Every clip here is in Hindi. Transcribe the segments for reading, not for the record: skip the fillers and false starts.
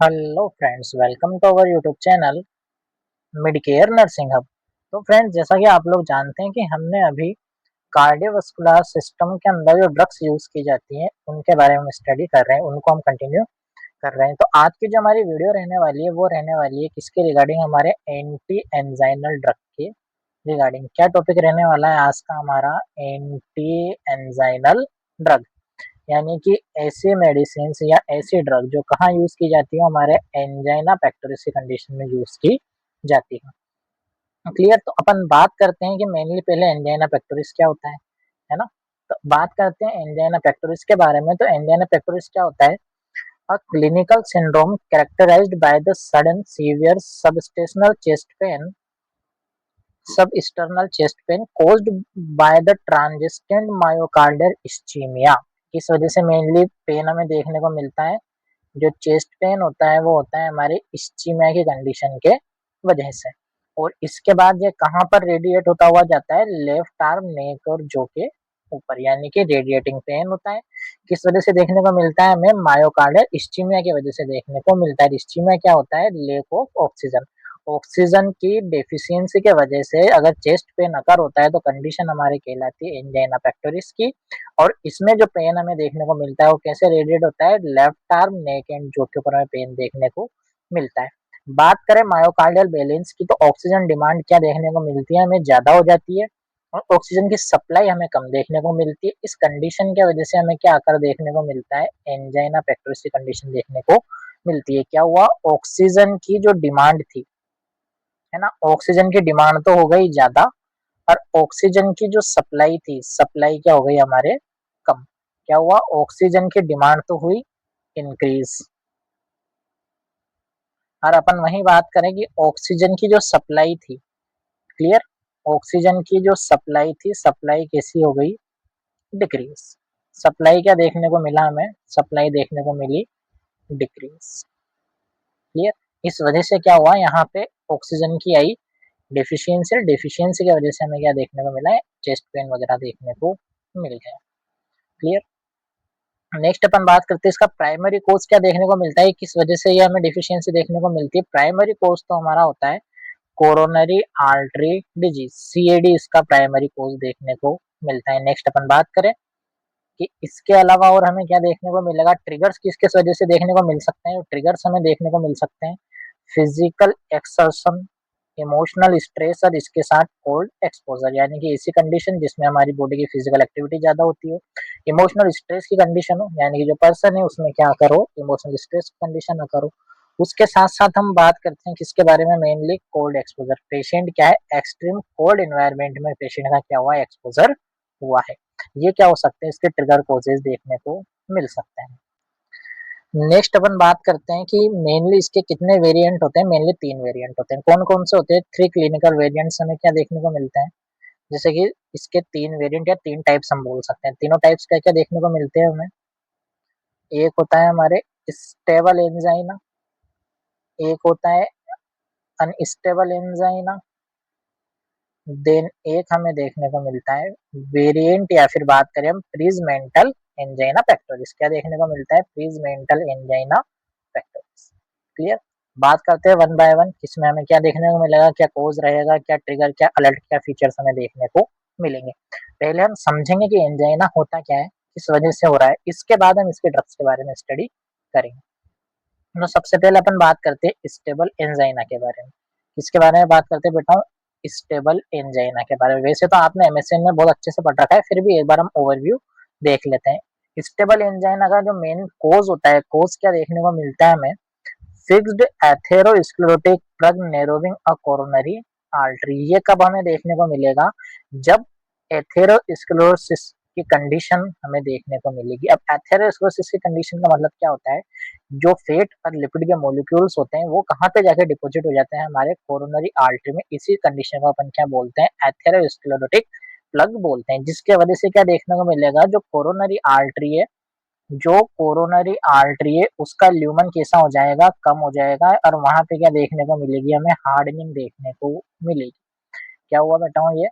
Hello friends, welcome to our YouTube channel Midcare nursing hub. तो फ्रेंड्स, जैसा कि आप लोग जानते हैं कि हमने अभी कार्डियोवास्कुलर सिस्टम के अंदर जो ड्रग्स यूज की जाती हैं उनके बारे में स्टडी कर रहे हैं, उनको हम कंटिन्यू कर रहे हैं। तो आज की जो हमारी वीडियो रहने वाली है वो रहने वाली है किसके रिगार्डिंग, हमारे एंटी एंजाइनल ड्रग के रिगार्डिंग। क्या टॉपिक रहने वाला है आज का हमारा? एंटी एंजाइनल ड्रग, यानी कि ऐसे मेडिसिन या ऐसी ड्रग जो कहाँ यूज की जाती है, हमारे एंजाइना पेक्टोरिस की कंडीशन में यूज की जाती है। क्लियर? तो अपन बात करते हैं कि मेनली पहले एंजाइना पेक्टोरिस क्या होता है ना। तो बात करते हैं एंजाइना पेक्टोरिस के बारे में। तो एंजाइना पेक्टोरिस क्या होता है? A clinical syndrome characterized by the sudden severe substernal chest pain caused by the transient myocardial ischemia। इस वजह से मेनली पेन हमें देखने को मिलता है। जो चेस्ट पेन होता है वो होता है हमारे इस्चीमिया की कंडीशन के वजह से। और इसके बाद ये कहाँ पर रेडिएट होता हुआ जाता है? लेफ्ट आर्म, नेक और जो के ऊपर, यानी कि रेडिएटिंग पेन होता है। किस वजह से देखने को मिलता है? हमें मायोकार्डियल इस्चीमिया की वजह से देखने को मिलता है। इस्चीमिया क्या होता है? Lake of oxygen. ऑक्सीजन की डेफिशिएंसी के वजह से अगर चेस्ट पेन अकर होता है तो कंडीशन हमारी कहलाती है एंजाइना पेक्टोरिस की। और इसमें जो पेन हमें देखने को मिलता है वो कैसे रेडिएट होता है? लेफ्ट आर्म, नेक एंड जो के ऊपर हमें पेन देखने को मिलता है। बात करें मायोकार्डियल बैलेंस की, तो ऑक्सीजन डिमांड क्या देखने को मिलती है? हमें ज्यादा हो जाती है और ऑक्सीजन की सप्लाई हमें कम देखने को मिलती है। इस कंडीशन की वजह से हमें क्या आकर देखने को मिलता है? एंजाइना पेक्टोरिस की कंडीशन देखने को मिलती है। क्या हुआ? ऑक्सीजन की जो डिमांड थी, है ना, ऑक्सीजन की डिमांड तो हो गई ज्यादा, और ऑक्सीजन की जो सप्लाई थी, सप्लाई क्या हो गई हमारे? कम। क्या हुआ? ऑक्सीजन की डिमांड तो हुई इंक्रीज, और अपन वही बात करें कि ऑक्सीजन की जो सप्लाई थी, क्लियर, ऑक्सीजन की जो सप्लाई थी, सप्लाई कैसी हो गई? डिक्रीज। सप्लाई क्या देखने को मिला हमें? सप्लाई देखने को मिली डिक्रीज। क्लियर? इस वजह से क्या हुआ? यहाँ पे ऑक्सीजन की आई डेफिशिएंसी, डेफिशिएंसी की वजह से हमें क्या देखने को मिला है? चेस्ट पेन वगैरह देखने को मिल गया। क्लियर? नेक्स्ट अपन बात करते हैं इसका प्राइमरी कोज क्या देखने को मिलता है, किस वजह से ये हमें डिफिशियंसी देखने को मिलती है। प्राइमरी कोज तो हमारा होता है कोरोनरी आर्टरी डिजीज, सीएडी इसका प्राइमरी कोज देखने को मिलता है। नेक्स्ट अपन बात करें कि इसके अलावा और हमें क्या देखने को मिलेगा, ट्रिगर्स किस किस वजह से देखने को मिल सकते हैं। ट्रिगर्स हमें देखने को मिल सकते हैं फिजिकल एक्सर्शन, इमोशनल स्ट्रेस और इसके साथ कोल्ड एक्सपोजर, यानी कि ऐसी कंडीशन जिसमें हमारी बॉडी की फिजिकल एक्टिविटी ज्यादा होती हो, इमोशनल स्ट्रेस की कंडीशन हो, यानी कि जो पर्सन है उसमें क्या करो, इमोशनल स्ट्रेस की कंडीशन ना करो। उसके साथ साथ हम बात करते हैं किसके बारे में? Mainly cold exposure. पेशेंट क्या है? एक्सट्रीम कोल्ड एनवायरनमेंट में पेशेंट का क्या हुआ? एक्सपोजर हुआ है। ये क्या हो सकते हैं? इसके ट्रिगर कॉजेज देखने को मिल सकते हैं। नेक्स्ट अपन बात करते हैं कि मेनली इसके कितने वेरिएंट होते हैं। मेनली 3 वेरिएंट होते हैं। कौन कौन से होते हैं? 3 क्लिनिकल वेरिएंट्स हमें क्या देखने को मिलते हैं। जैसे कि इसके 3 वेरिएंट या 3 टाइप्स हम बोल सकते हैं। तीनों टाइप्स क्या क्या देखने को मिलते हैं हमें? एक होता है हमारे स्टेबल एंजाइना, एक होता है अनस्टेबल एंजाइना, देन एक हमें देखने को मिलता है वेरिएंट, या फिर बात करें हम प्रीजमेंटल एंजाइना पेक्टोरिस। क्या देखने को मिलता है? प्रीजमेंटल एंजाइना पेक्टोरिस। क्लियर? बात करते हैं वन बाय वन, किसमें हमें क्या देखने को मिलेगा, क्या कोज रहेगा, क्या ट्रिगर, क्या अलर्ट, क्या फीचर्स हमें देखने को मिलेंगे। पहले हम समझेंगे कि एंजाइना होता क्या है, किस वजह से हो रहा है, इसके बाद हम इसके ड्रग्स के बारे में स्टडी करेंगे। तो सबसे पहले अपन बात करते हैं स्टेबल एंजाइना के बारे में। इसके बारे में बात करते हैं बेटा, स्टेबल एंजाइना के बारे में। वैसे तो आपने एमएसएन में बहुत अच्छे से पढ़ रखा है, फिर भी एक बार हम ओवरव्यू देख लेते हैं। स्टेबल एंजाइना का जो मेन कोज होता है, कोज क्या देखने को मिलता है हमें? फिक्स्ड एथेरोस्क्लेरोटिक प्लग नैरोविंग अ कोरोनरी आर्टरी। ये कब हमें देखने को मिलेगा? जब एथेरोस्क्लेरोसिस की कंडीशन हमें देखने को मिलेगी। अब एथेरोस्क्लेरोसिस की कंडीशन का मतलब क्या होता है? जो फैट और लिपिड के मॉलिक्यूल्स होते हैं वो कहाँ पे जाके डिपॉजिट हो जाते हैं? हमारे कोरोनरी आर्टरी में। इसी कंडीशन को अपन क्या बोलते हैं? एथेरोस्क्लेरोटिक प्लग बोलते हैं। जिसके वजह से क्या देखने को मिलेगा? जो कोरोनरी आर्टरी है, जो कोरोनरी आर्टरी है उसका ल्यूमन कैसा हो जाएगा? कम हो जाएगा, और वहां पे क्या देखने को मिलेगी? हमें हार्डनिंग देखने को मिलेगी। क्या हुआ बेटा? ये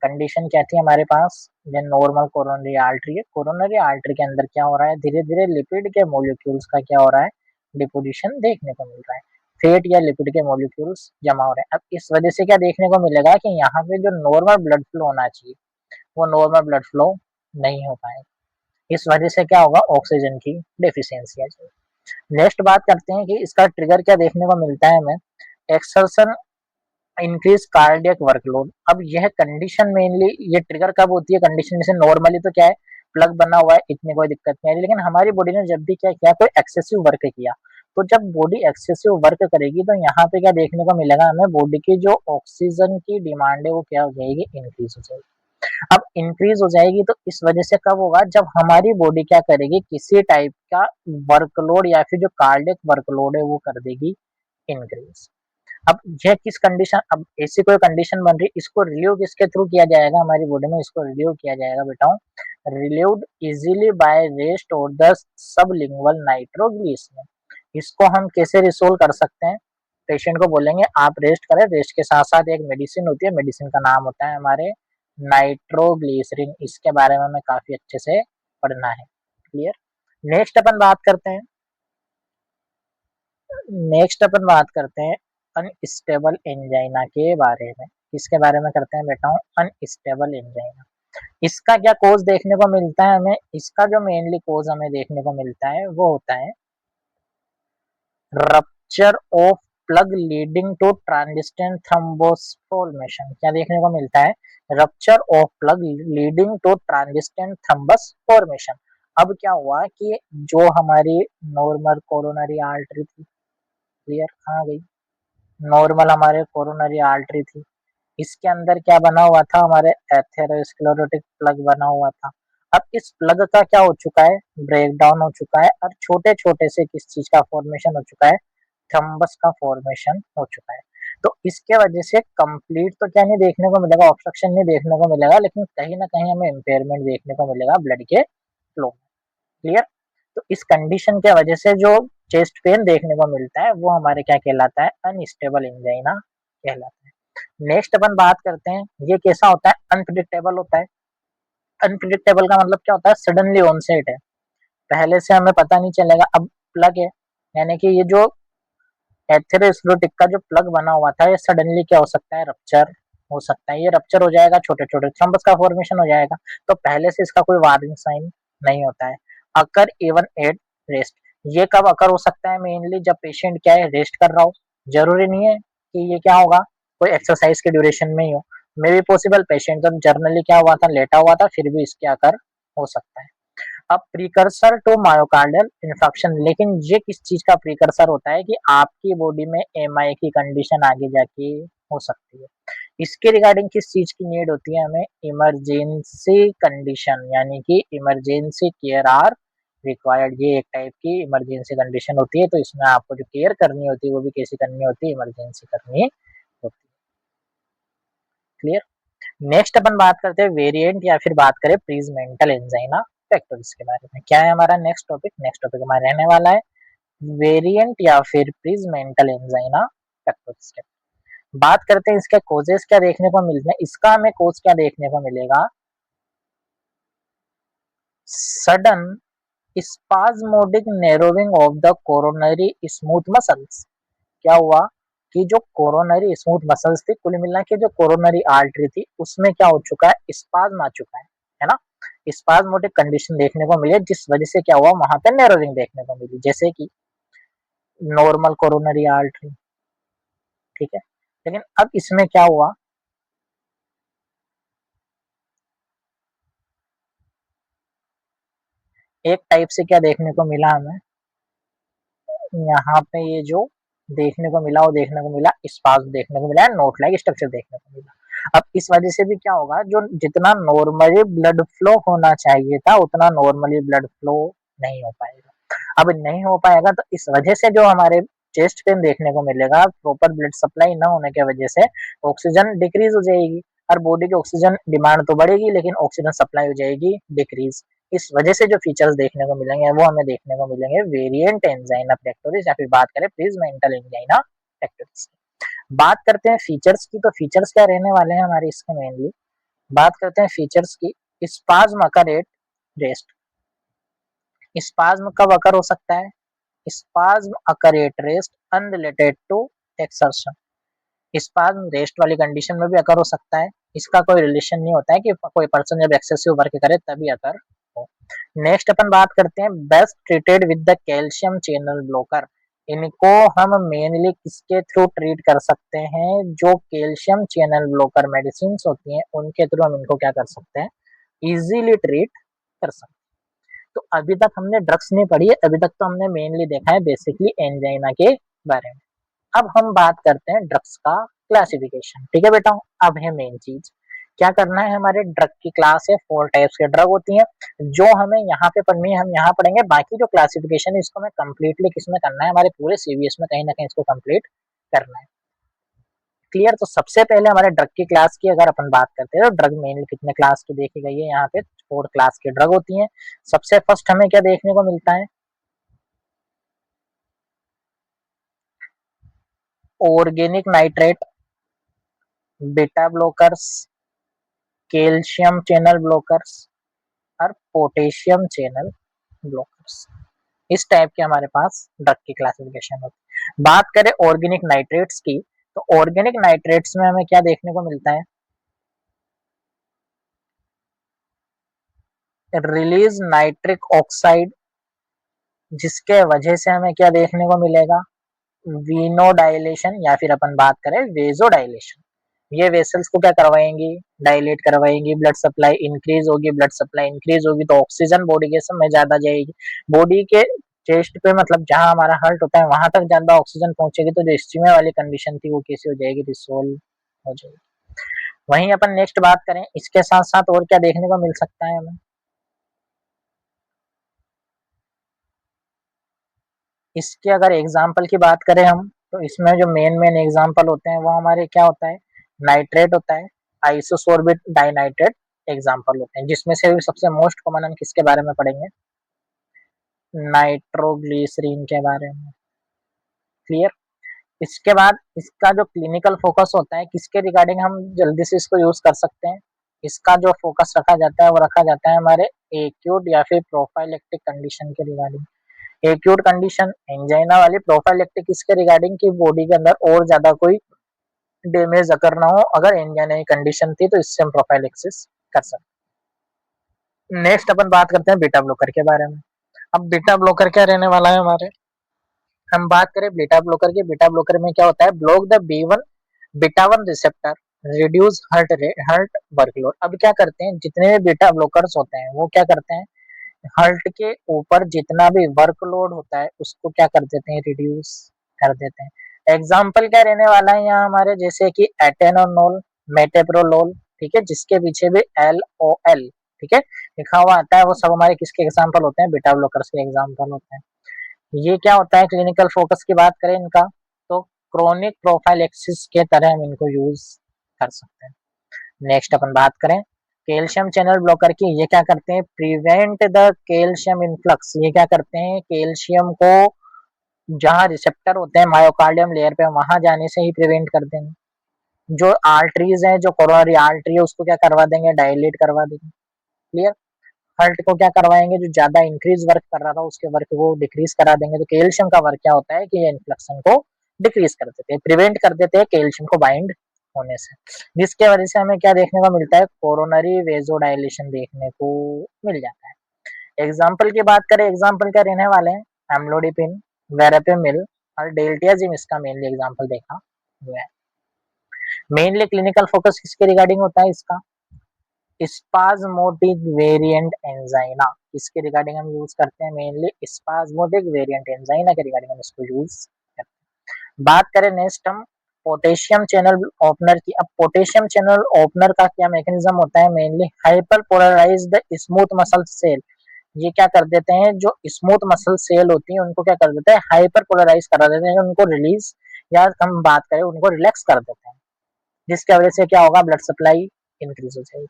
कंडीशन क्या थी हमारे पास? ये नॉर्मल कोरोनरी आर्टरी है। कोरोनरी आर्टरी के अंदर क्या हो रहा है? धीरे धीरे लिपिड के मॉलिक्यूल्स का क्या हो रहा है? डिपोजिशन देखने को मिल रहा है, फेट या लिपिड के मॉलिक्यूल्स जमा हो रहे हैं। अब इस वजह से क्या देखने को मिलेगा कि यहाँ पे जो नॉर्मल ब्लड फ्लो होना चाहिए वो नॉर्मल ब्लड फ्लो नहीं हो पाएगा। इस वजह से क्या होगा, ऑक्सीजन की डेफिशिएंसी आ जाएगी। नेक्स्ट बात करते हैं कि इसका ट्रिगर क्या देखने को मिलता है हमें, एक्सर्शन इंक्रीज कार्डियक वर्कलोड। अब यह कंडीशन मेनली ये ट्रिगर कब होती है, कंडीशन जैसे नॉर्मली तो क्या है, प्लग बना हुआ है, इतनी कोई दिक्कत नहीं आ रही, लेकिन हमारी बॉडी ने जब भी क्या किया, कोई एक्सेसिव वर्क किया, तो जब बॉडी एक्सेसिव वर्क करेगी तो यहाँ पे क्या देखने को मिलेगा हमें, बॉडी की जो ऑक्सीजन की डिमांड है वो क्या हो जाएगी, इंक्रीज हो जाएगी। अब इंक्रीज हो जाएगी तो इस वजह से कब होगा, जब हमारी बॉडी क्या करेगी, किसी टाइप का वर्कलोड या फिर जो कार्डियक वर्कलोड है वो कर देगी इंक्रीज। अब यह किस कंडीशन, अब ऐसी कोई कंडीशन बन रही, इसको रिलीव किसके थ्रू किया जाएगा हमारी बॉडी में, इसको रिलीव किया जाएगा बेटा, रिलीव्ड इजीली बाय रेस्ट और द सबलिंगुअल नाइट्रोग्लिसरीन। इसको हम कैसे रिसोल्व कर सकते हैं, पेशेंट को बोलेंगे आप रेस्ट करें, रेस्ट के साथ साथ एक मेडिसिन होती है, मेडिसिन का नाम होता है हमारे नाइट्रोग्लिसरीन, इसके बारे में हमें काफी अच्छे से पढ़ना है। क्लियर। नेक्स्ट अपन बात करते हैं, नेक्स्ट अपन बात करते हैं अनस्टेबल एंजाइना के बारे में। किसके बारे में करते हैं बेटा, अनस्टेबल एंजाइना। इसका क्या कोज देखने को मिलता है हमें, इसका जो मेनली कोज हमें देखने को मिलता है वो होता है rupture of plug leading to transient thrombus formation. क्या देखने को मिलता है, rupture of plug leading to transient thrombus formation. अब क्या हुआ कि जो हमारी नॉर्मल कोरोनरी आर्टरी थी, क्लियर, कहाँ गई, नॉर्मल हमारे कोरोनरी आर्टरी थी, इसके अंदर क्या बना हुआ था, हमारे एथेरोस्क्लेरोटिक प्लग बना हुआ था। अब इस प्लग का क्या हो चुका है, ब्रेक डाउन हो चुका है, और छोटे छोटे से किस चीज का फॉर्मेशन हो चुका है, थ्रम्बस का फॉर्मेशन हो चुका है। तो इसके वजह से कंप्लीट तो क्या नहीं देखने को मिलेगा, ऑब्स्ट्रक्शन नहीं देखने को मिलेगा, लेकिन कहीं ना कहीं हमें इम्पेयरमेंट देखने को मिलेगा ब्लड के फ्लो में। क्लियर। तो इस कंडीशन के वजह से जो चेस्ट पेन देखने को मिलता है वो हमारे क्या कहलाता है, अनस्टेबल एंजाइना कहलाता है। नेक्स्ट अपन बात करते हैं, ये कैसा होता है, अनप्रिडिक्टेबल होता है। अनप्रिडिक्टेबल का मतलब क्या होता है, सडनली ऑनसेट है, पहले से हमें पता नहीं चलेगा। अब प्लग है, यानी कि ये जो एथेरोस्क्लेरोटिक का जो प्लग बना हुआ था ये सडनली क्या हो सकता है, रप्चर हो सकता है, ये रप्चर हो जाएगा, छोटे छोटे थ्रम्बस का फॉर्मेशन हो जाएगा। तो पहले से इसका कोई वार्निंग साइन नहीं होता है। अकर इवन एट रेस्ट, ये कब अकर हो सकता है, मेनली जब पेशेंट क्या है, रेस्ट कर रहा हो। जरूरी नहीं है कि ये क्या होगा, कोई एक्सरसाइज के ड्यूरेशन में ही हो, मे बी पॉसिबल पेशेंट जब जर्नली क्या हुआ था, लेटा हुआ था, फिर भी इसके अकर हो सकता है। अब प्रीकर्सर टू मायोकार्डियल इन्फेक्शन, लेकिन ये किस चीज का प्रीकर्सर होता है कि आपकी बॉडी में एमआई की कंडीशन आगे जाके हो सकती है। इसके रिगार्डिंग किस चीज की नीड होती है हमें, इमरजेंसी कंडीशन, यानी कि इमरजेंसी केयर आर रिक्वायर्ड। ये एक टाइप की इमरजेंसी कंडीशन होती है, तो इसमें आपको जो केयर करनी होती है वो भी कैसी करनी होती है, इमरजेंसी करनी होती है। क्लियर। नेक्स्ट अपन बात करते हैं वेरिएंट या फिर बात करें प्रीजमेंटल एंजाइना फैक्टर्स के बारे में। क्या है हमारा नेक्स्ट टॉपिक, नेक्स्ट टॉपिक हमारा रहने वाला है वेरिएंट या फिर प्रीजमेंटल एंजाइना फैक्टर्स के। बात करते हैं इसके कोजेस क्या देखने को मिलते हैं, इसका हमें कोज क्या देखने को मिलेगा, sudden spasmodic narrowing of the coronary smooth muscles. क्या हुआ कि जो कोरोनरी स्मूथ मसल्स थी, कुल मिला के जो कोरोनरी आर्टरी थी उसमें क्या हो चुका है, स्पाज्म आ चुका है ना, स्पाज्मोटिक कंडीशन देखने को मिली, जिस वजह से क्या हुआ, वहां पे नैरोइंग देखने को मिली, जैसे कि नॉर्मल कोरोनरी आर्टरी। ठीक है, लेकिन अब इसमें क्या हुआ, एक टाइप से क्या देखने को मिला हमें, यहाँ पे ये जो देखने को मिला वो देखने को मिला स्पाज्म देखने को मिला, नोट लाइक स्ट्रक्चर देखने को मिला। अब इस वजह से भी क्या होगा, जो जितना नॉर्मली ब्लड फ्लो होना चाहिए था उतना नॉर्मली ब्लड फ्लो नहीं हो पाएगा। अब नहीं हो पाएगा तो इस वजह से जो हमारे चेस्ट पेन देखने को मिलेगा, प्रॉपर ब्लड सप्लाई न होने की वजह से ऑक्सीजन डिक्रीज हो जाएगी, और बॉडी की ऑक्सीजन डिमांड तो बढ़ेगी लेकिन ऑक्सीजन सप्लाई हो जाएगी डिक्रीज। इस वजह से जो फीचर्स देखने को मिलेंगे वो हमें देखने को मिलेंगे वेरिएंट एंजाइना फ्रैक्टोरिस, या फिर बात करें प्रीजमेंटल एंजाइना फ्रैक्टोरिस। बात करते हैं फीचर्स की, तो फीचर्स क्या रहने वाले हैं हमारे इसके मेनली, बात करते हैं फीचर्स की। Spasm occur at rest, spasm कब अकर हो सकता है, spasm occur at rest unrelated to exertion. Spasm rest वाली कंडीशन में भी अकर हो सकता है, इसका कोई रिलेशन नहीं होता है कि कोई पर्सन जब एक्सेसिव वर्क करे तभी अकर हो। नेक्स्ट अपन बात करते हैं best treated with the calcium channel blocker. इनको हम मेनली किसके थ्रू ट्रीट कर सकते हैं, जो कैल्शियम चैनल ब्लॉकर मेडिसिन होती हैं उनके थ्रू हम इनको क्या कर सकते हैं, इजीली ट्रीट कर सकते हैं। तो अभी तक हमने ड्रग्स नहीं पढ़ी है, अभी तक तो हमने मेनली देखा है बेसिकली एंजाइना के बारे में। अब हम बात करते हैं ड्रग्स का क्लासिफिकेशन। ठीक है बेटा, अब है मेन चीज क्या करना है, हमारे ड्रग की क्लास है, 4 टाइप्स के ड्रग होती हैं जो हमें यहाँ पे पढ़नी है, हम यहाँ पढ़ेंगे। बाकी जो क्लासिफिकेशन है इसको हमें कंप्लीटली किसमें करना है, हमारे पूरे सीवीएस में कहीं ना कहीं इसको कंप्लीट करना है। क्लियर। तो सबसे पहले हमारे ड्रग की क्लास की अगर अपन बात करते हैं तो ड्रग मेनली कितने क्लास की देखी गई है, यहाँ पे 4 क्लास की ड्रग होती हैं। सबसे फर्स्ट हमें क्या देखने को मिलता है, organic nitrate, beta blockers, calcium channel blockers और पोटेशियम चैनल ब्लॉकर्स। इस टाइप के हमारे पास ड्रग की क्लासिफिकेशन होती है। बात करें ऑर्गेनिक नाइट्रेट्स की, तो ऑर्गेनिक नाइट्रेट्स में हमें क्या देखने को मिलता है, रिलीज नाइट्रिक ऑक्साइड, जिसके वजह से हमें क्या देखने को मिलेगा, वीनोडाइलेशन या फिर अपन बात करें वेजोडाइलेशन। ये वेसल्स को क्या करवाएंगी, डायलेट करवाएंगी, ब्लड सप्लाई इंक्रीज होगी, ब्लड सप्लाई इंक्रीज होगी तो ऑक्सीजन बॉडी के समय ज्यादा जाएगी, बॉडी के चेस्ट पे मतलब जहां हमारा हार्ट होता है वहां तक ज्यादा ऑक्सीजन पहुंचेगी, तो जो स्टीमा वाली कंडीशन थी वो कैसी हो जाएगी, डिसोल्व हो जाएगी। वहीं अपन नेक्स्ट बात करें, इसके साथ साथ और क्या देखने को मिल सकता है हमें, इसके अगर एग्जाम्पल की बात करें हम, तो इसमें जो मेन मेन एग्जाम्पल होते हैं वो हमारे क्या होता है, नाइट्रेट होता है, आइसोसोर्बिट डाइनाइट्रेट एग्जाम्पल होते हैं, जिसमें से भी सबसे मोस्ट कॉमन हम किसके बारे में पढ़ेंगे, नाइट्रोग्लिसरीन के बारे में। क्लियर। इसके बाद इसका जो क्लिनिकल फोकस होता है किसके रिगार्डिंग हम जल्दी से इसको यूज कर सकते हैं, इसका जो फोकस रखा जाता है वो रखा जाता है हमारे एक्यूट या फिर प्रोफाइलेक्टिक कंडीशन के रिगार्डिंग। एक्यूट कंडीशन एंजाइना वाली, प्रोफाइलेक्टिक इसके रिगार्डिंग की बॉडी के अंदर और ज्यादा कोई डैमेज अगर ना हो, अगर एंजाइना की कंडीशन थी तो इससे हम प्रोफाइलेक्सिस कर सकते हैं। नेक्स्ट अपन बात करते हैं बीटा ब्लॉकर के बारे में। अब बीटा ब्लॉकर क्या रहने वाला है हमारे, हम बात करें बीटा ब्लॉकर की, बीटा ब्लॉकर में क्या होता है, block the B1 beta 1 receptor, reduce heart workload. अब क्या करते हैं, जितने भी बीटा ब्लॉकर्स होते हैं वो क्या करते हैं, हर्ट के ऊपर जितना भी वर्कलोड होता है उसको क्या कर देते हैं, रिड्यूस कर देते हैं। एग्जाम्पल क्या रहने वाला है यहाँ हमारे, जैसे कि एटेनोनोल, मेटेप्रोलोल, ठीक है, जिसके पीछे भी LOL, ठीक है, लिखा हुआ आता है, वो सब हमारे किसके एग्जाम्पल होते हैं, बीटा ब्लॉकर्स के एग्जाम्पल होते हैं। ये क्या होता है, क्लिनिकल फोकस की बात करें इनका, तो क्रोनिक प्रोफाइलेक्सिस के तरह हम इनको यूज कर सकते हैं। नेक्स्ट अपन बात करें कैल्शियम चैनल ब्लॉकर की, ये क्या करते हैं, प्रिवेंट द कैल्शियम इनफ्लक्स। ये क्या करते हैं, कैल्शियम को जहां रिसेप्टर होते हैं मायोकार्डियम लेयर पे वहां जाने से ही प्रिवेंट कर देंगे। जो आर्टरीज है, जो कोरोनरी आर्टरी है उसको क्या करवा देंगे, डायलेट करवा देंगे। क्लियर। हर्ट को क्या करवाएंगे, जो ज्यादा इंक्रीज वर्क कर रहा था उसके वर्क को डिक्रीज करा देंगे। तो कैल्शियम का वर्क क्या होता है कि ये इन्फ्लेक्शन को डिक्रीज कर देते हैं, प्रिवेंट कर देते हैं कैल्शियम को बाइंड होने से, जिसके वजह से हमें क्या देखने को मिलता है, कोरोनरी वेजोडाइलेशन देखने को मिल जाता है। एग्जाम्पल की बात करें, एग्जाम्पल क्या रहने वाले हैं, एम्लोडिपिन, वेरापेमिल और डेल्टियाजिम, इसका मेनली एग्जाम्पल देखा हुआ है। मेनली क्लिनिकल फोकस किसके रिगार्डिंग होता है इसका, स्पाज्मोटिक वेरिएंट एंजाइना, इसके रिगार्डिंग हम यूज करते हैं, मेनली स्पाज्मोटिक वेरिएंट एंजाइना के रिगार्डिंग हम इसको यूज करते हैं। बात करें नेक्स्ट हम पोटेशियम चैनल ओपनर की। अब पोटेशियम चैनल ओपनर का क्या मैकेनिज्म होता है, mainly hyperpolarised smooth muscle cell. ये क्या कर देते हैं, जो स्मूथ मसल सेल होती है उनको क्या कर देते हैं, हाइपर पोलराइज करा देते हैं, उनको रिलीज या हम बात करें उनको रिलैक्स कर देते हैं, जिसकी वजह से क्या होगा, ब्लड सप्लाई इंक्रीज हो जाएगी।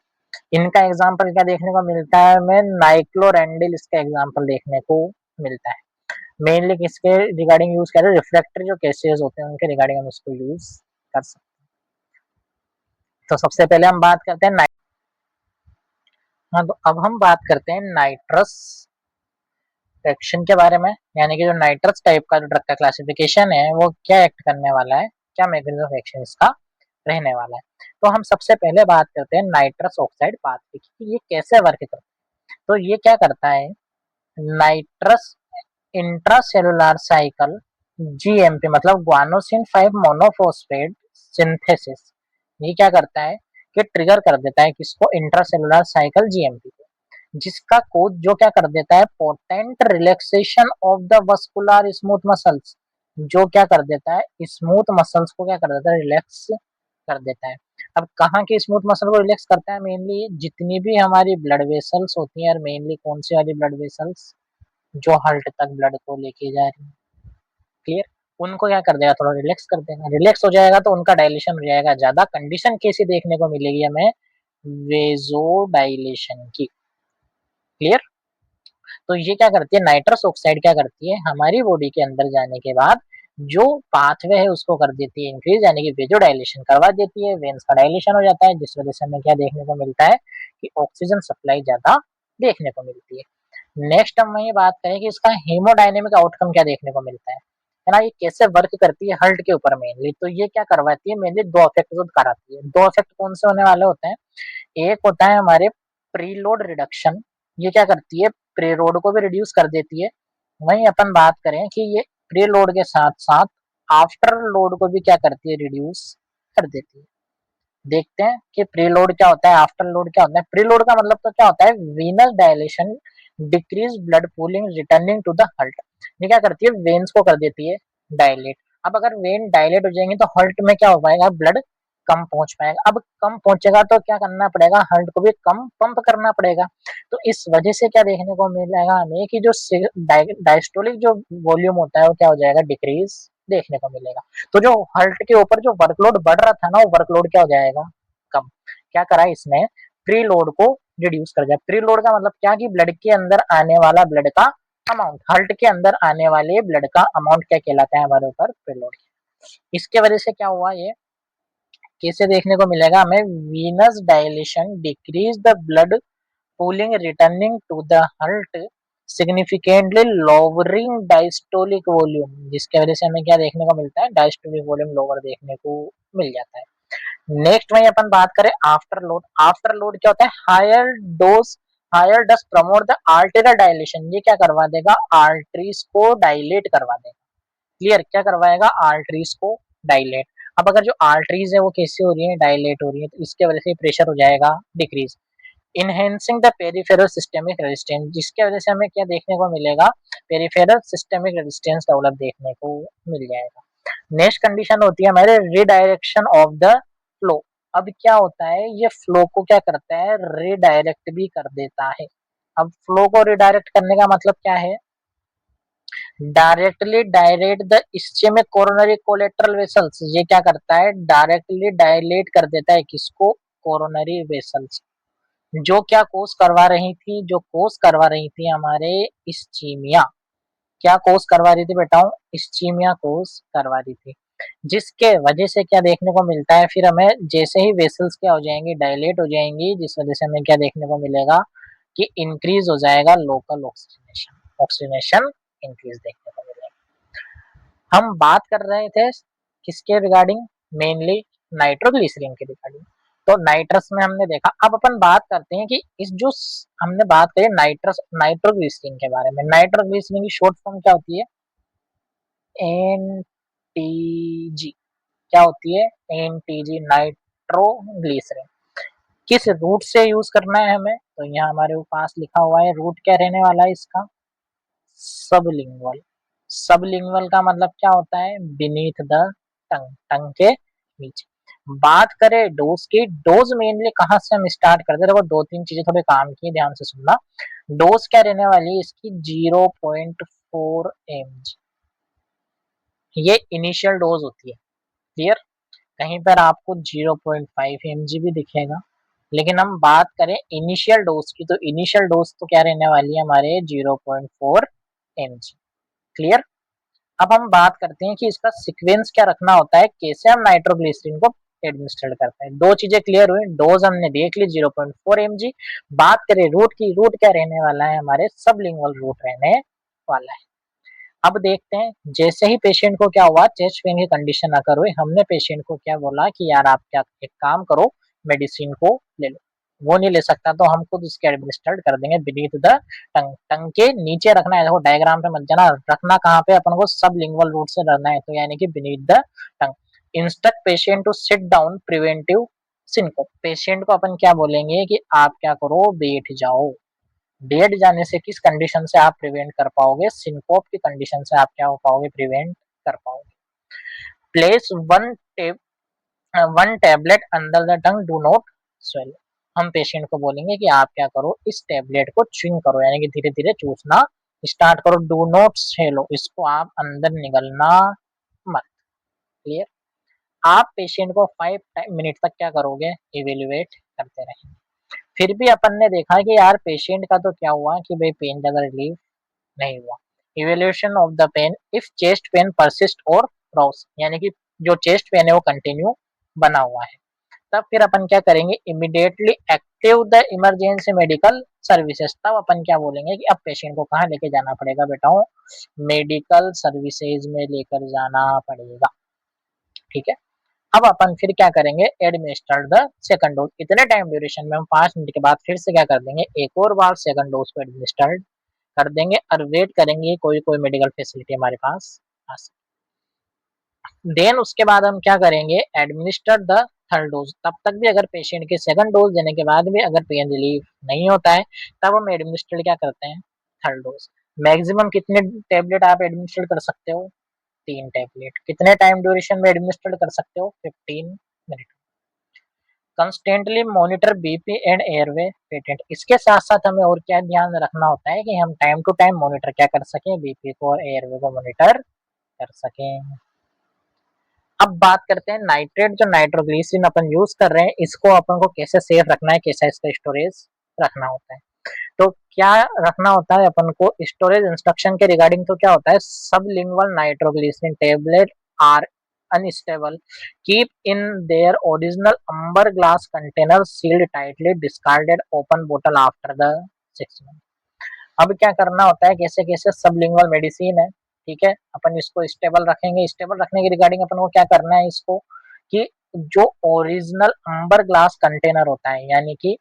इनका एग्जाम्पल क्या देखने को मिलता है, हमें नाइक्लोरेंडिल इसका एग्जाम्पल देखने को मिलता है। मेनली किसके रिगार्डिंग यूज करें, रिफ्रैक्टरी जो केसेस होते हैं उनके रिगार्डिंग हम इसको यूज कर सकते हैं। तो सबसे पहले हम बात करते हैं हाँ, तो अब हम बात करते हैं नाइट्रस एक्शन के बारे में, यानी कि जो नाइट्रस टाइप का जो ड्रग का क्लासिफिकेशन है वो क्या एक्ट करने वाला है, क्या मैकेनिज्म ऑफ एक्शन इसका रहने वाला है। तो हम सबसे पहले बात करते हैं नाइट्रस ऑक्साइड पाथवे की कि ये कैसे वर्क करता है। तो ये क्या करता है, नाइट्रस इंट्रासेलुलर साइकिल जीएमपी मतलब ग्वानोसिन 5 मोनोफॉस्फेट सिंथेसिस, ये क्या करता है कि ट्रिगर कर देता है किसको, इंट्रासेलुलर साइकिल जीएमपी को, जिसका कोड जो क्या कर देता है, potent relaxation of the vascular smooth muscles, जो क्या कर देता है स्मूथ मसल्स को क्या कर देता है, रिलैक्स कर देता है। अब कहाँ के स्मूथ मसल को रिलैक्स करता है, मेनली जितनी भी हमारी ब्लड वेसल्स होती हैं, और मेनली कौन सी वाली ब्लड वेसल्स, जो हार्ट तक ब्लड को लेके जा रही है, क्लियर, उनको क्या कर देगा, थोड़ा रिलैक्स कर देगा, रिलैक्स हो जाएगा तो उनका डायलेशन हो जाएगा ज्यादा। कंडीशन कैसी देखने को मिलेगी हमें, वेजो डायलेशन की, क्लियर। तो ये क्या करती है, नाइट्रस ऑक्साइड क्या करती है, हमारी बॉडी के अंदर जाने के बाद जो पाथवे है उसको कर देती है इंक्रीज, यानी कि वेजो डायलेशन करवा देती है, वेन्स का डायलेशन हो जाता है, जिस वजह से हमें क्या देखने को मिलता है कि ऑक्सीजन सप्लाई ज्यादा देखने को मिलती है। नेक्स्ट हम ये बात करें कि इसका हेमोडायनेमिक आउटकम क्या देखने को मिलता है ना, ये कैसे वर्क करती है हार्ट के ऊपर मेनली। तो ये क्या करवाती है, मेनली दो इफेक्ट कराती है। दो इफेक्ट कौन से होने वाले होते हैं, एक होता है हमारे प्रीलोड रिडक्शन, ये क्या करती है, प्रीलोड को भी रिड्यूस कर देती है। वहीं अपन बात करें कि ये प्रीलोड के साथ साथ आफ्टर लोड को भी क्या करती है, रिड्यूस कर देती है। देखते हैं कि प्रीलोड क्या होता है, आफ्टर लोड क्या होता है। प्रीलोड का मतलब तो क्या होता है, venous dilation, decrease blood pooling returning to the heart, ये क्या करती है, वेन्स को कर देती है डायलेट। अब अगर वेन डायलेट हो जाएंगे तो हार्ट में क्या हो पाएगा, ब्लड कम पहुंच पाएगा। अब कम पहुंचेगा तो क्या करना पड़ेगा, हार्ट को भी कम पंप करना पड़ेगा। तो इस वजह से क्या देखने को मिलेगा हमें कि जो डायस्टोलिक जो वॉल्यूम होता है वो क्या हो जाएगा, डिक्रीज देखने को मिलेगा। तो जो हार्ट के ऊपर जो वर्कलोड बढ़ रहा था ना, वो वर्कलोड क्या हो जाएगा, कम। क्या करा इसने, प्री लोड को रिड्यूस कर दिया। प्री लोड का मतलब क्या, कि ब्लड के अंदर आने वाला ब्लड का अमाउंट, हार्ट के अंदर आने वाले ब्लड का अमाउंट क्या कहलाता है हमारे ऊपर, प्री लोड। इसके वजह से क्या हुआ, ये कैसे देखने को मिलेगा हमें, Venus dilation decrease the blood pulling returning to the heart significantly lowering diastolic volume, जिसके वजह से हमें क्या देखने को मिलता है, डायस्टोलिक वॉल्यूम लोअर देखने को मिल जाता है। नेक्स्ट में अपन बात करें आफ्टर लोड, आफ्टर लोड क्या होता है, higher dose, higher doses promote the arterial dilation, ये क्या करवा देगा, आर्टरीज को डायलेट करवा देगा, क्लियर, क्या करवाएगा, आर्टरीज को डायलेट। अब अगर जो आर्टरीज है वो कैसे हो रही है, डायलेट हो रही है, तो इसके वजह से प्रेशर हो जाएगा decrease, enhancing the peripheral systemic resistance, जिसके वजह से हमें क्या देखने को मिलेगा, पेरिफेरल सिस्टेमिक रेजिस्टेंस डेवलप देखने को मिल जाएगा। नेक्स्ट कंडीशन होती है हमारे रिडायरेक्शन ऑफ द फ्लो। अब क्या होता है, ये फ्लो को क्या करता है, रिडायरेक्ट भी कर देता है। अब फ्लो को रिडायरेक्ट करने का मतलब क्या है, directly direct the ischaemic coronary collateral vessels, ये क्या करता है, डायरेक्टली डायलेट कर देता है किसको, कोरोनरी वेसल्स, जो क्या कोर्स करवा रही थी, जो कोर्स करवा रही थी हमारे इस्चीमिया, क्या कोर्स करवा रही थी बेटाओ, इस्चीमिया कोर्स करवा रही थी, जिसके वजह से क्या देखने को मिलता है, फिर हमें जैसे ही वेसल्स क्या हो जाएंगी, डायलेट हो जाएंगी, जिस वजह से हमें क्या देखने को मिलेगा कि इंक्रीज हो जाएगा लोकल ऑक्सीजनेशन, ऑक्सीजनेशन इंक्रीज देखने को मिलेगा। हम बात कर रहे थे किसके रिगार्डिंग, मेनली नाइट्रोग्लिसरीन के रिगार्डिंग। तो नाइट्रस में हमने देखा, अब अपन बात करते हैं कि इस जो हमने बात करी नाइट्रस नाइट्रोग्लिसरीन के बारे में, नाइट्रोग्लिसरीन की शॉर्ट फॉर्म क्या होती है, एनटीजी, क्या होती है, एनटीजी, नाइट्रोग्लिसरीन। किस रूट से यूज करना है हमें, तो यहाँ हमारे पास लिखा हुआ है, रूट क्या रहने वाला है इसका, सबलिंगुअल। सबलिंगुअल का मतलब क्या होता है, बीनीथ द टंग, टंग के नीचे। बात करें डोज की, डोज मेनली कहाँ से हम स्टार्ट करते हैं, देखो दो तीन चीजें थोड़े काम की, ध्यान से सुनना। डोज क्या रहने वाली है इसकी, 0.4 mg, ये इनिशियल डोज होती है, क्लियर। कहीं पर आपको 0.5 mg भी दिखेगा, लेकिन हम बात करें इनिशियल डोज की, तो इनिशियल डोज तो क्या रहने वाली है हमारे, 0.4 mg, क्लियर। अब हम बात करते हैं कि इसका सीक्वेंस क्या रखना होता है, कैसे हम नाइट्रोग्लिसरीन को एडमिनिस्ट्रेट करते हैं। दो चीजें क्लियर हुई, डोज हमने देख ली 0.4 mg। बात करें रूट की, रूट क्या रहने वाला है हमारे, सबलिंगुअल रूट रहने वाला है। अब देखते हैं, जैसे ही पेशेंट को क्या हुआ, चेस्ट पेन की कंडीशन अगर हुई, हमने पेशेंट को क्या बोला कि यार आप क्या एक काम करो, मेडिसिन को ले लो। वो नहीं ले सकता तो हम खुद उसके एडमिनिस्ट्रेट कर देंगे बीनीथ द टंग। टंग के नीचे रखना है, देखो डायग्राम पे मत जाना, रखना कहाँ पे अपन को, सब लिंगुअल रूट से रहना है, तो यानी कि beneath the tongue. Instruct patient to sit down preventive syncope. Patient को अपन क्या बोलेंगे कि आप क्या करो, बैठ जाओ। बैठ जाने से किस कंडीशन से आप प्रिवेंट कर पाओगे, सिंकोप की कंडीशन से आप क्या हो पाओगे, प्रिवेंट कर पाओगे। Place one tablet under the tongue, do not swallow. हम पेशेंट को बोलेंगे कि आप क्या करो, इस टेबलेट को च्युइंग करो, यानी कि धीरे धीरे चूसना स्टार्ट करो, डू नॉट स्वेलो, इसको आप अंदर निगलना मत। क्लियर। आप पेशेंट को 5 मिनट तक क्या करोगे, इवेल्युएट करते रहेंगे। फिर भी अपन ने देखा कि यार पेशेंट का तो क्या हुआ कि भाई पेन ज्यादा रिलीफ नहीं हुआ। Evaluation of the pain, if chest pain persist और ब्राउस, यानी कि जो चेस्ट पेन है वो कंटिन्यू बना हुआ है, तब फिर अपन क्या करेंगे, immediately active the emergency medical services. तब अपन क्या बोलेंगे कि अब पेशेंट को कहाँ लेके जाना पड़ेगा बेटाओ, मेडिकल सर्विसेज में लेकर जाना पड़ेगा। ठीक है। अब अपन फिर क्या करेंगे, एडमिनिस्टर द सेकंड डोज। इतने टाइम ड्यूरेशन में हम 5 मिनट के बाद फिर से क्या कर देंगे, एक और बार सेकंड डोज को एडमिनिस्टर्ड कर देंगे और वेट करेंगे कोई कोई मेडिकल फैसिलिटी हमारे पास आ सके। देन उसके बाद हम क्या करेंगे, एडमिनिस्टर द थर्ड डोज। तब तक भी अगर पेशेंट के सेकंड डोज देने के बाद भी अगर पेन रिलीफ नहीं होता है, तब हम एडमिनिस्टर क्या करते हैं, थर्ड डोज। मैक्सिमम कितने टेबलेट आप एडमिनिस्टर कर सकते हो, 3 टेबलेट। कितने टाइम ड्यूरेशन में एडमिनिस्टर कर सकते हो, 15 minute. Constantly monitor BP and airway patent. इसके साथ साथ हमें और क्या ध्यान रखना होता है कि हम टाइम टू टाइम मॉनिटर क्या कर सकें, बीपी को और एयरवे को मॉनिटर कर सकें। अब बात करते हैं नाइट्रेट, जो नाइट्रोग्लिसरीन अपन यूज कर रहे हैं, इसको अपन को कैसे सेफ रखना है, कैसा इसका स्टोरेज रखना होता है। तो क्या रखना होता है अपन को, स्टोरेज इंस्ट्रक्शन के रिगार्डिंग तो क्या होता है, sublingual nitroglycerin tablet are unstable, keep in their original amber glass container sealed tightly, discarded open बोतल आफ्टर द 6 मंथ। अब क्या करना होता है, कैसे कैसे, सबलिंगुअल मेडिसिन है, ठीक है, अपन इसको स्टेबल रखेंगे। स्टेबल रखने के रिगार्डिंग अपन को क्या करना है इसको, कि जो ओरिजिनल अम्बर ग्लास कंटेनर होता है, यानी कि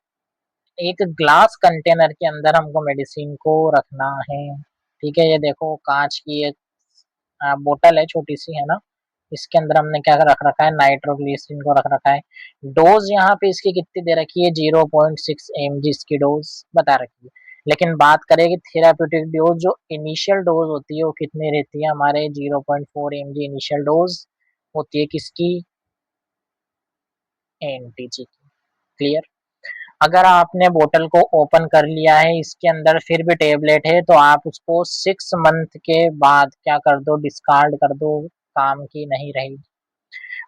एक ग्लास कंटेनर के अंदर हमको मेडिसिन को रखना है। ठीक है, ये देखो कांच की एक बोतल है, छोटी सी है ना, इसके अंदर हमने क्या रख रखा है, नाइट्रोग्लिसरीन को रख रखा है। डोज यहाँ पे इसकी कितनी दे रखी है, 0.6 mg इसकी डोज बता रखी है। लेकिन बात करें कि थेराप्यूटिक डोज, जो इनिशियल डोज होती है वो कितनी रहती है हमारे, 0.4 mg इनिशियल डोज होती है किसकी, एनटीजी की। क्लियर। अगर आपने बोतल को ओपन कर लिया है, इसके अंदर फिर भी टेबलेट है, तो आप उसको 6 मंथ के बाद क्या कर दो, डिस्कार्ड कर दो, काम की नहीं रही।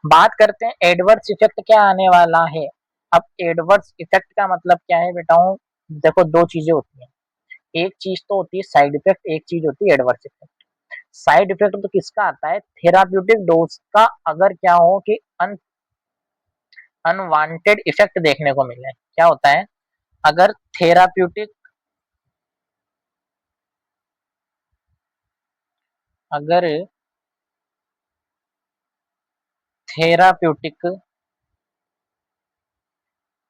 बात करते हैं एडवर्स इफेक्ट क्या आने वाला है। अब एडवर्स इफेक्ट का मतलब क्या है बेटाओं, देखो दो चीजें होती हैं, एक चीज तो होती है साइड इफेक्ट, एक चीज होती है एडवर्स इफेक्ट। साइड इफेक्ट तो किसका आता है, थेराप्यूटिक डोज का अगर क्या हो कि अनवांटेड इफेक्ट देखने को मिले। क्या होता है, अगर थेराप्यूटिक अगर थेराप्यूटिक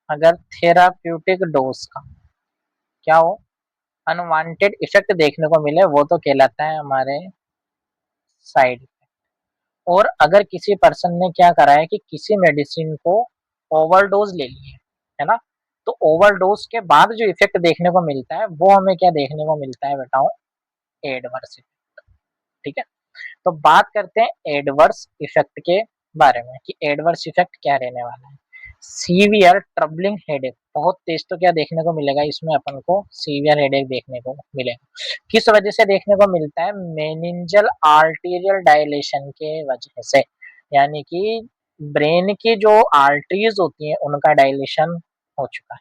अगर थेराप्यूटिक डोज का क्या हो, अनवांटेड इफेक्ट देखने को मिले, वो तो कहलाता है हमारे साइड। और अगर किसी पर्सन ने क्या करा है कि किसी मेडिसिन को ओवरडोज ले ली है ना, तो ओवरडोज के बाद जो इफेक्ट देखने को मिलता है वो हमें क्या देखने को मिलता है बेटाओ, एडवर्स इफेक्ट। ठीक है। तो बात करते हैं एडवर्स इफेक्ट के बारे में कि एडवर्स इफेक्ट क्या रहने वाला है। सीवियर ट्रबलिंग हेडेक, बहुत तेज तो क्या देखने को मिलेगा इसमें अपन को, सीवियर हेडेक देखने को मिलेगा। किस वजह से देखने को मिलता है, मेनिंजल आर्टीरियल डायलेशन के वजह से, यानी कि ब्रेन की जो आर्टरीज होती हैं उनका डायलेशन हो चुका है।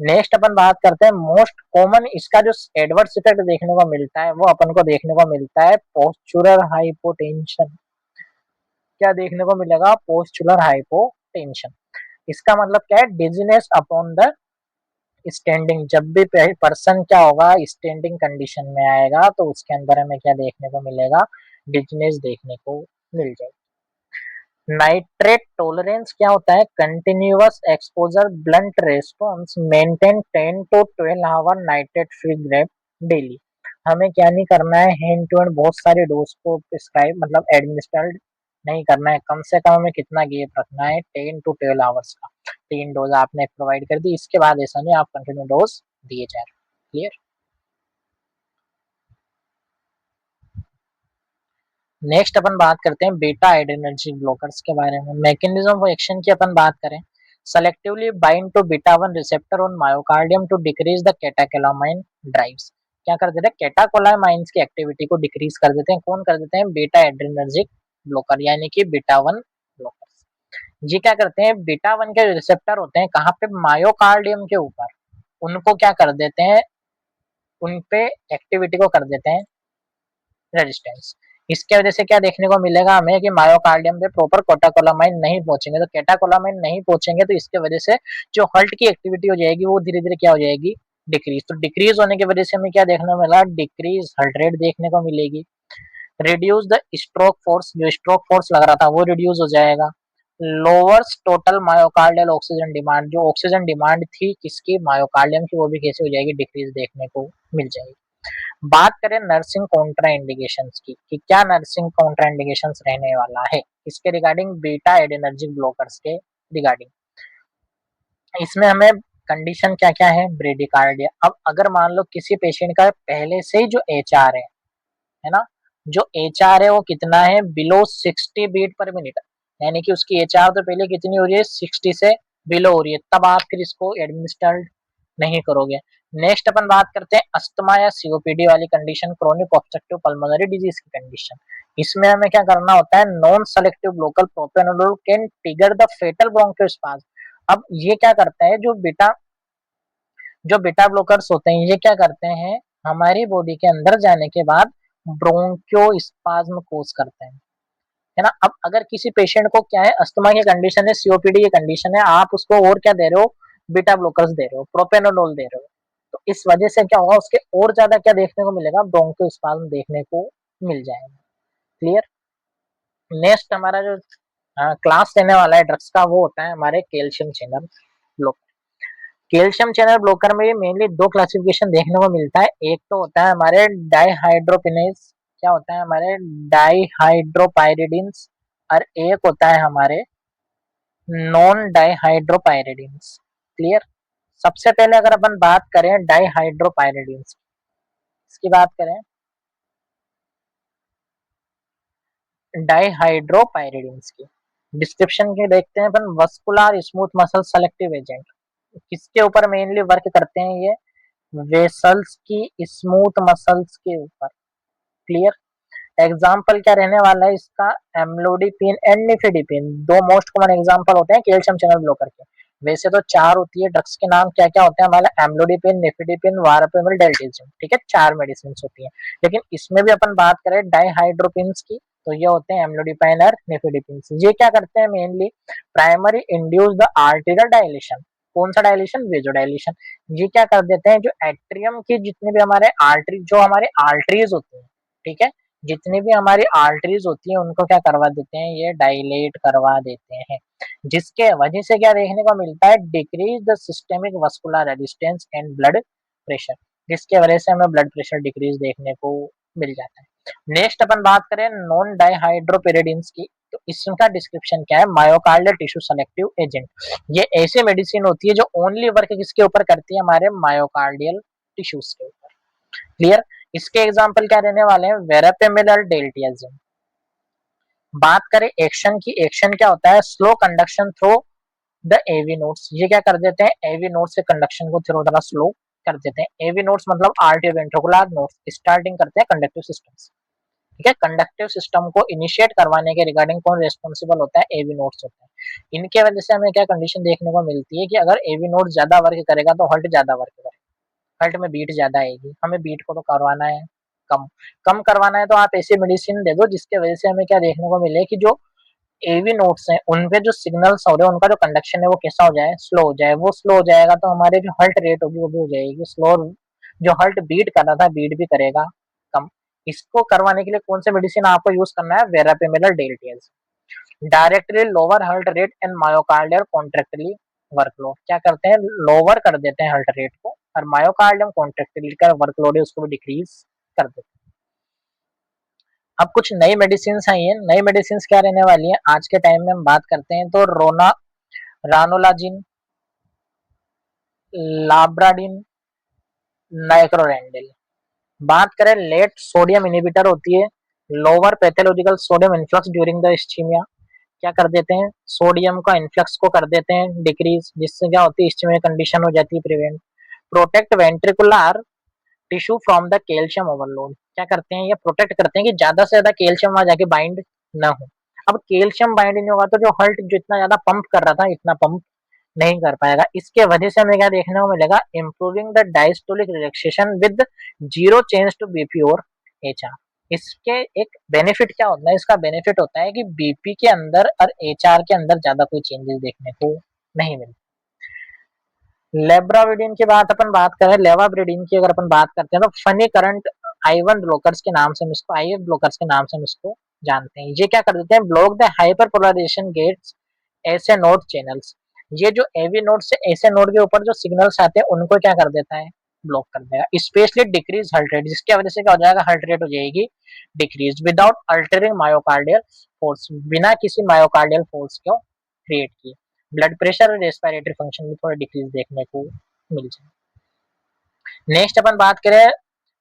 नेक्स्ट अपन बात करते हैं मोस्ट कॉमन इसका जो एडवर्स इफेक्ट देखने को मिलता है, वो अपन को देखने को मिलता है पोस्चुरल हाइपोटेंशन। क्या देखने को मिलेगा, पोस्चुलर हाइपोटेंशन। इसका मतलब क्या है, डिजीनेस अपॉन द स्टैंडिंग, जब भी पर्सन क्या होगा स्टैंडिंग कंडीशन में आएगा तो उसके अंदर हमें क्या देखने को मिलेगा, डिजीनेस देखने को मिल जाएगी। नाइट्रेट टॉलरेंस क्या होता है, continuous exposure blunt response maintain 10 to 12 hour nitrate free gap daily. हमें क्या नहीं करना है, हैंड टू हैंड बहुत सारे डोज को प्रिस्क्राइब मतलब एडमिनिस्ट्रेड नहीं करना है, कम से कम हमें कितना गैप रखना है 10 to 12 आवर्स का। 3 डोज आपने प्रोवाइड कर दी, इसके बाद ऐसा नहीं आप कंटिन्यू डोज दिए जा रहे। क्लियर। नेक्स्ट अपन बात करते हैं बीटा एड्रेनर्जिक ब्लॉकर्स के बारे में। मैकेनिज्म ऑफ एक्शन की अपन बात करें, selectively bind to beta 1 receptor on myocardium to decrease the catecholamine drives. क्या कर देते हैं, कैटाकोलामाइंस की एक्टिविटी को डिक्रीज कर देते हैं। कौन कर देते हैं, बीटा एड्रेनर्जिक ब्लॉकर यानी कि बीटा 1 ब्लॉकर्स। ये क्या करते हैं, बीटा 1 के रिसेप्टर होते हैं कहाँ पे, मायोकार्डियम के ऊपर, उनको क्या कर देते हैं, उन पे एक्टिविटी को कर देते हैं रेजिस्टेंस। इसके वजह से क्या देखने को मिलेगा हमें कि मायोकार्डियम पे प्रॉपर कैटाकोलामाइन नहीं पहुंचेंगे, तो कैटाकोलामाइन नहीं पहुंचेंगे तो इसके वजह से जो हर्ट की एक्टिविटी हो जाएगी वो धीरे धीरे क्या हो जाएगी, डिक्रीज। तो डिक्रीज होने की वजह से हमें क्या देखने को मिला, डिक्रीज हर्ट रेट देखने को मिलेगी। रिड्यूस द स्ट्रोक फोर्स, जो स्ट्रोक फोर्स लग रहा था वो रिड्यूस हो जाएगा। Lowers total myocardial oxygen demand, जो ऑक्सीजन डिमांड थी किसकी, मायोकार्डियम की, वो भी कैसे हो जाएगी, डिक्रीज देखने को मिल जाएगी। बात करें नर्सिंग कॉन्ट्रा इंडिकेशंस की कि क्या नर्सिंग कॉन्ट्रा इंडिकेशंस रहने वाला है इसके रिगार्डिंग, बीटा एडिनर्जिक ब्लॉकर्स के रिगार्डिंग। इसमें हमें कंडीशन क्या क्या है, ब्रेडिकार्डिया। अब अगर मान लो किसी पेशेंट का पहले से ही जो एचआर है ना, जो एचआर है वो कितना है, बिलो 60 बीट पर मिनट, यानी कि उसकी एचआर तो पहले कितनी हो रही है, 60 से बिलो हो रही है, तब आप फिर इसको एडमिनिस्ट्रेट नहीं करोगे। नेक्स्ट अपन बात करते हैं अस्थमा या सीओपीडी वाली condition, chronic obstructive pulmonary disease की कंडीशन। इसमें हमें क्या करना होता है, non selective local propranolol can trigger the fatal bronchospasm. अब ये क्या करता है, जो बीटा ब्लॉकर्स होते हैं ये क्या करते हैं, हमारी बॉडी के अंदर जाने के बाद ब्रोंकियोस्पाज्म कोज करते हैं, है ना। अब अगर किसी पेशेंट को क्या है, अस्थमा की कंडीशन है, सीओपीडी की कंडीशन है, आप उसको और क्या दे रहे हो, बीटा ब्लॉकर्स दे रहे हो, प्रोपेनोलोल दे रहे हो, तो इस वजह से क्या होगा, उसके और ज्यादा क्या देखने को मिलेगा, ब्रोंकियोस्पाज्म देखने को मिल जाएगा। क्लियर। नेक्स्ट हमारा जो क्लास लेने वाला है ड्रग्स का वो होता है हमारे calcium channel blocker. Calcium channel blocker में मेनली दो क्लासिफिकेशन देखने को मिलता है, एक तो होता है हमारे डाइहाइड्रोपिनेज, क्या होता है हमारे डाइहाइड्रोपायरिडिन्स, और एक होता है हमारे नॉन डाइहाइड्रोपायरिडिन्स। क्लियर। सबसे पहले अगर अपन बात करें डाइहाइड्रोपायरिडिन्स, इसकी बात करें डाइहाइड्रोपायरिडिन्स की डिस्क्रिप्शन के देखते हैं अपन, vascular smooth muscle selective agent, किसके ऊपर मेनली वर्क करते हैं ये, वेसल्स की स्मूथ मसल्स के ऊपर। क्लियर। एग्जाम्पल क्या रहने वाला है इसका, एम्लोडिपिन एंड निफेडिपिन, दो मोस्ट कॉमन एग्जाम्पल होते हैं कैल्शियम चैनल ब्लॉकर के। वैसे तो चार होती है ड्रग्स के नाम, क्या क्या होते हैं हमारे, एम्लोडिपिन, निफेडिपिन, वारापेमिल, डेल्टेजियम, ठीक है, चार मेडिसिन होती है। लेकिन इसमें भी अपन बात करें डाइहाइड्रोपिन की, तो ये होते हैं एम्लोडिपाइन और निफेडिपिन। ये क्या करते हैं mainly, primary induce the arterial dilation, कौन सा डायलेशन, वेजो डायलेशन। ये क्या कर देते हैं, जो एट्रियम की जितने भी हमारे आर्टरी, जो हमारे आर्टरीज होती है, ठीक है, जितनी भी हमारी आर्टरीज होती है उनको क्या करवा देते हैं, ये डायलेट करवा देते हैं, जिसके वजह से क्या देखने को मिलता है, decrease the systemic vascular resistance and blood pressure, जिसके वजह से हमें ब्लड प्रेशर डिक्रीज देखने को मिल जाता है। नेक्स्ट अपन बात करें नॉन डाइहाइड्रोपेरिडिन्स की, तो इसका डिस्क्रिप्शन क्या है, मायोकार्डियल टिश्यू सेलेक्टिव एजेंट। ये ऐसी मेडिसिन होती है जो ओनली वर्क किसके ऊपर करती है, हमारे मायोकार्डियल टिश्यूज के ऊपर। क्लियर। इसके एग्जाम्पल क्या रहने वाले हैं, वेरापेमिल और डेल्टियाजिम। बात करें एक्शन की, एक्शन क्या होता है, slow conduction through the AV nodes. ये क्या कर देते हैं, एवी नोड्स से कंडक्शन को थोड़ा स्लो कर देते हैं। एवी नोड्स मतलब आर्टियोवेंट्रिकुलर नोड्स, स्टार्टिंग करते हैं कंडक्टिव सिस्टम से, ठीक है। कंडक्टिव सिस्टम को इनिशिएट करवाने के रिगार्डिंग कौन रेस्पॉन्सिबल होता है, एवी नोड्स होते हैं। इनके वजह से हमें क्या कंडीशन देखने को मिलती है कि अगर एवी नोड ज्यादा वर्क करेगा तो हर्ट ज्यादा वर्क करेगा, हर्ट में बीट ज्यादा आएगी, हमें बीट को तो करवाना है कम, कम करवाना है तो आप ऐसी मेडिसिन दे दो जिसके वजह से हमें क्या देखने को मिले कि जो एवी नोड्स हैं उनपे जो सिग्नल्स हो रहे हैं उनका जो कंडक्शन है वो कैसा हो जाए, स्लो हो जाए। वो स्लो हो जाएगा तो हमारे जो हर्ट रेट होगी वो भी हो जाएगी स्लो। जो हर्ट बीट कर रहा था बीट भी करेगा कम। इसको करवाने के लिए कौन सा मेडिसिन आपको यूज करना है, verapamil diltiazem. Directly lower heart rate and myocardial contractility workload. क्या करते हैं, लोअर कर देते हैं हर्ट रेट को, और मायोकार्डियम कॉन्ट्रैक्टिली का वर्कलोड है उसको भी डिक्रीज कर देते हैं। अब कुछ नई मेडिसिन आई है। नई मेडिसिन क्या रहने वाली है आज के टाइम में हम बात करते हैं तो रानोलाजिन, लाब्राडिन, नाइक्रोरेंडिल। बात करें लेट सोडियम इनहिबिटर होती है, lower pathological sodium influx during the ischaemia. क्या कर देते हैं, सोडियम का इन्फ्लक्स को कर देते हैं डिक्रीज, जिससे क्या होती है इस्चीमिया कंडीशन हो जाती है prevent. Protect ventricular tissue from the calcium overload. क्या करते हैं, ये प्रोटेक्ट करते हैं कि ज्यादा से ज्यादा कैल्शियम वहां जाके बाइंड ना हो। अब कैल्शियम बाइंड नहीं होगा तो जो हर्ट जो इतना ज्यादा पंप कर रहा था इतना पंप नहीं कर पाएगा। इसके वजह से हमें क्या देखने को मिलेगा, improving the diastolic relaxation with zero change to BP और एचआर। इसके एक बेनिफिट क्या होता है, इसका बेनिफिट होता है कि बीपी के अंदर और एचआर के अंदर ज्यादा कोई चेंजेस देखने को नहीं मिलते। लेब्राविडिन की बात अपन बात करें, लेवाब्रिडिन की अगर अपन बात करते हैं तो फनी करंट आई1 ब्लॉकर्स के नाम से इसको, आई ब्लॉकर्स के नाम से इसको जानते हैं। ये क्या कर देते हैं, block the hyper polarisation gates SA node channels. ये जो एवी नोड से ऐसे नोड के ऊपर जो सिग्नल्स आते हैं उनको क्या कर देता है, ब्लॉक कर देगा। स्पेशली डिक्रीज हार्ट रेट, जिसकी वजह से क्या हो जाएगा, हार्ट रेट हो जाएगी decrease without altering myocardial force, बिना किसी मायोकार्डियल फोर्स को क्रिएट किए। ब्लड प्रेशर और रेस्पिरेटरी फंक्शन में थोड़ा डिक्रीज देखने को मिल जाए। नेक्स्ट अपन बात करें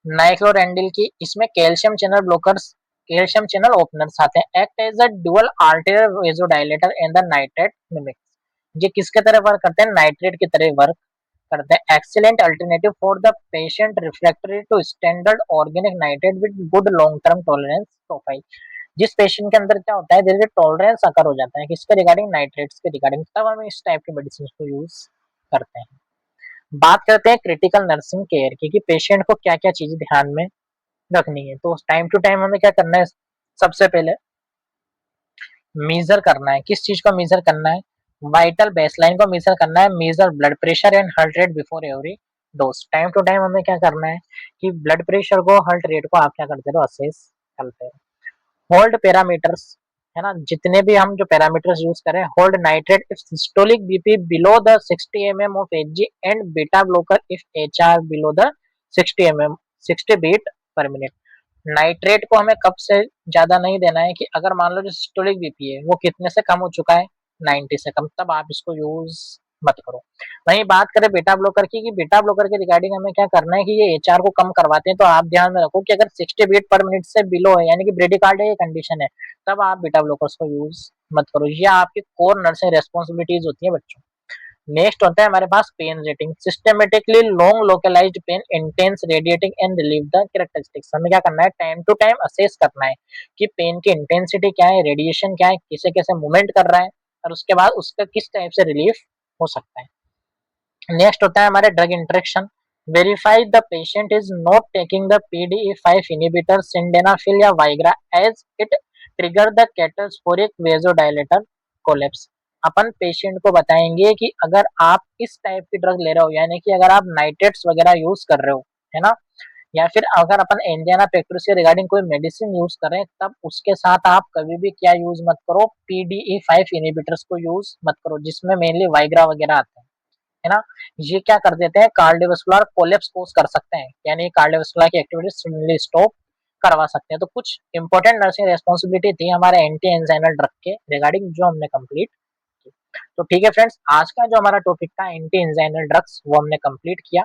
नाइक्लोरेंडिल की, इसमें calcium channel blockers, calcium channel openers आते हैं। Act as a dual arterial vasodilator and the nitrate mimics. ये किसके तरह वर्क करते हैं, नाइट्रेट की तरह वर्क करते हैं। Excellent alternative for the patient refractory to standard organic nitrate with good long term tolerance profile. जिस पेशेंट के अंदर क्या होता है, धीरे धीरे टॉलरेंस आकर हो जाता है किसके रिगार्डिंग, नाइट्रेट्स के रिगार्डिंग, तब हम इस टाइप के मेडिसिन को यूज करते हैं। बात करते हैं क्रिटिकल नर्सिंग केयर की, कि पेशेंट को क्या क्या चीजें ध्यान में रखनी है। तो टाइम टू टाइम हमें क्या करना है, सबसे पहले मेजर करना है, किस चीज को मेजर करना है, वाइटल बेसलाइन को मेजर करना है। Measure blood pressure and heart rate before every dose. Time to time हमें क्या करना है कि ब्लड प्रेशर को, हार्ट रेट को आप क्या करते हो, असेस करते हो। होल्ड पैरामीटर्स, है ना, जितने भी हम जो पैरामीटर्स यूज करें, hold nitrate if systolic BP below the 60 mm of HG and beta blocker if HR below the 60 mm 60 beat per minute. Nitrate को हमें कब से ज्यादा नहीं देना है कि अगर मान लो जो सिस्टोलिक बीपी है वो कितने से कम हो चुका है, 90 से कम, तब आप इसको यूज मत करो। वहीं बात करें बीटा ब्लॉकर की, कि बीटा ब्लॉकर के रिगार्डिंग हमें क्या करना है कि ये एचआर को कम करवाते हैं, तो आप ध्यान में रखो कि अगर 60 बीट पर मिनट से बिलो है यानी कि ब्रेडिकार्डिया की कंडीशन है, तब आप बीटा ब्लॉकर्स को यूज मत करो। ये आपकी कोर नर्सिंग रेस्पॉन्सिबिलिटीज होती है बच्चों। नेक्स्ट होता है हमारे पास pain rating, systematically long localized pain, intense radiating and relieve the characteristics. हमें क्या करना है, टाइम टू टाइम असेस करना है कि पेन की इंटेंसिटी क्या है, रेडिएशन क्या है, किसे कैसे मूवमेंट कर रहा है, और उसके बाद उसका किस टाइप से रिलीफ हो सकता है। नेक्स्ट होता है हमारे drug interaction, verify the patient is not taking the PDE5 inhibitor sildenafil या Viagra as it trigger the catastrophic vasodilator collapse. अपन पेशेंट को बताएंगे कि अगर आप इस टाइप की ड्रग ले रहे हो, यानी कि अगर आप नाइट्रेट्स वगैरह यूज कर रहे हो, है ना, या फिर अगर अपन एंजाइना पेक्टोरिस के रिगार्डिंग कोई मेडिसिन यूज करें, तब उसके साथ आप कभी भी क्या यूज मत करो, PDE5 इनहिबिटर्स को यूज मत करो, जिसमें मेनली वाइग्रा वगैरह आते हैं, है ना। ये क्या कर देते हैं, कार्डियोवास्कुलर कोलैप्स कोज कर सकते हैं, यानी कार्डियोवास्कुलर की एक्टिविटी सडनली स्टॉप करवा सकते हैं। तो कुछ इंपॉर्टेंट नर्सिंग रेस्पॉन्सिबिलिटी थी हमारे एंटी एंजाइनल ड्रग के रिगार्डिंग, जो हमने कंप्लीट की। तो ठीक है फ्रेंड्स, आज का जो हमारा टॉपिक था एंटी एंजाइनल ड्रग्स, वो हमने कंप्लीट किया।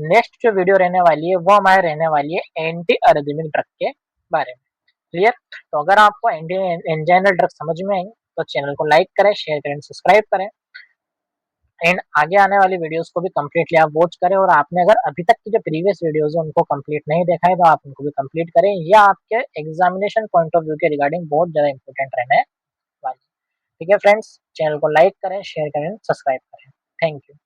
नेक्स्ट जो वीडियो रहने वाली है वो हमारे रहने वाली है एंटी अरिथमिक ड्रग के बारे में। क्लियर। तो अगर आपको एंटी एंजाइनल ड्रग समझ में आई तो चैनल को लाइक करें, शेयर करें, सब्सक्राइब करें, एंड आगे आने वाली वीडियोस को भी कंप्लीटली आप वॉच करें। और आपने अगर अभी तक की जो प्रीवियस वीडियोस है उनको कंप्लीट नहीं देखा है तो आप उनको भी कंप्लीट करें। यह आपके एग्जामिनेशन पॉइंट ऑफ व्यू के रिगार्डिंग बहुत ज्यादा इंपॉर्टेंट रहने वाली है। ठीक है फ्रेंड्स, चैनल को लाइक करें, शेयर करें, सब्सक्राइब करें। Thank you.